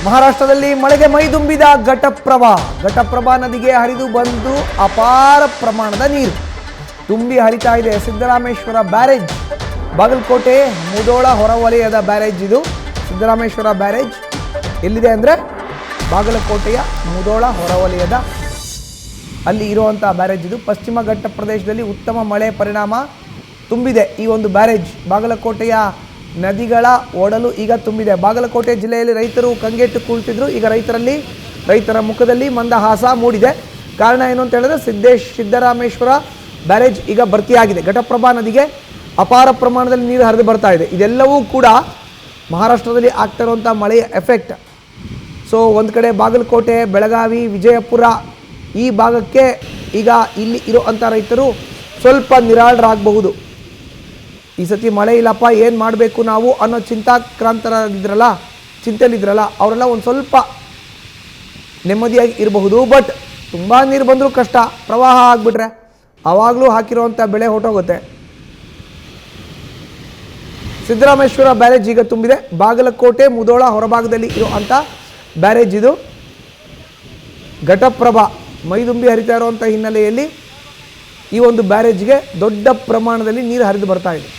ಮಹಾರಾಷ್ಟ್ರದಲ್ಲಿ ಮಳೆಗೆ ಮೈದುಂಬಿದ ಘಟಪ್ರಭಾ ನದಿಗೆ ಹರಿದು ಬಂದು ಅಪಾರ ಪ್ರಮಾಣದ ನೀರು ತುಂಬಿ ಹರಿತಾ ಇದೆ. ಸಿದ್ದರಾಮೇಶ್ವರ ಬ್ಯಾರೇಜ್, ಬಾಗಲಕೋಟೆ ಮುಧೋಳ ಹೊರವಲಯದ ಬ್ಯಾರೇಜ್ ಇದು. ಸಿದ್ದರಾಮೇಶ್ವರ ಬ್ಯಾರೇಜ್ ಎಲ್ಲಿದೆ ಅಂದರೆ ಬಾಗಲಕೋಟೆಯ ಮುಧೋಳ ಹೊರವಲಯದ ಅಲ್ಲಿ ಇರುವಂಥ ಬ್ಯಾರೇಜ್ ಇದು. ಪಶ್ಚಿಮ ಘಟ್ಟ ಪ್ರದೇಶದಲ್ಲಿ ಉತ್ತಮ ಮಳೆ ಪರಿಣಾಮ ತುಂಬಿದೆ ಈ ಒಂದು ಬ್ಯಾರೇಜ್. ಬಾಗಲಕೋಟೆಯ ನದಿಗಳ ಒಡಲು ಈಗ ತುಂಬಿದೆ. ಬಾಗಲಕೋಟೆ ಜಿಲ್ಲೆಯಲ್ಲಿ ರೈತರು ಕಂಗೆಟ್ಟು ಕುಳಿತಿದ್ರು. ಈಗ ರೈತರ ಮುಖದಲ್ಲಿ ಮಂದಹಾಸ ಮೂಡಿದೆ. ಕಾರಣ ಏನು ಅಂತ ಹೇಳಿದ್ರೆ ಸಿದ್ದರಾಮೇಶ್ವರ ಬ್ಯಾರೇಜ್ ಈಗ ಭರ್ತಿಯಾಗಿದೆ. ಘಟಪ್ರಭಾ ನದಿಗೆ ಅಪಾರ ಪ್ರಮಾಣದಲ್ಲಿ ನೀರು ಹರಿದು ಬರ್ತಾ ಇದೆ. ಇದೆಲ್ಲವೂ ಕೂಡ ಮಹಾರಾಷ್ಟ್ರದಲ್ಲಿ ಆಗ್ತಾ ಇರುವಂಥ ಮಳೆಯ ಎಫೆಕ್ಟ್. ಸೊ ಒಂದು ಕಡೆ ಬಾಗಲಕೋಟೆ, ಬೆಳಗಾವಿ, ವಿಜಯಪುರ ಈ ಭಾಗಕ್ಕೆ ಈಗ ಇಲ್ಲಿ ಇರುವಂಥ ರೈತರು ಸ್ವಲ್ಪ ನಿರಾಳರಾಗಬಹುದು. ಈ ಸತಿ ಮಳೆ ಇಲ್ಲಪ್ಪ, ಏನು ಮಾಡಬೇಕು ನಾವು ಅನ್ನೋ ಚಿಂತೆಯಲ್ಲಿದ್ರಲ್ಲ ಅವರೆಲ್ಲ ಒಂದು ಸ್ವಲ್ಪ ನೆಮ್ಮದಿಯಾಗಿ ಇರಬಹುದು. ಬಟ್ ತುಂಬ ನೀರು ಬಂದರೂ ಕಷ್ಟ, ಪ್ರವಾಹ ಆಗಿಬಿಟ್ರೆ ಆವಾಗಲೂ ಹಾಕಿರುವಂಥ ಬೆಳೆ ಹೊರಟೋಗುತ್ತೆ. ಸಿದ್ದರಾಮೇಶ್ವರ ಬ್ಯಾರೇಜ್ ಈಗ ತುಂಬಿದೆ. ಬಾಗಲಕೋಟೆ ಮುಧೋಳ ಹೊರಭಾಗದಲ್ಲಿ ಇರುವಂಥ ಬ್ಯಾರೇಜ್ ಇದು. ಘಟಪ್ರಭಾ ಮೈದುಂಬಿ ಹರಿತಾ ಇರುವಂಥ ಹಿನ್ನೆಲೆಯಲ್ಲಿ ಈ ಒಂದು ಬ್ಯಾರೇಜ್ಗೆ ದೊಡ್ಡ ಪ್ರಮಾಣದಲ್ಲಿ ನೀರು ಹರಿದು ಬರ್ತಾ ಇದೆ.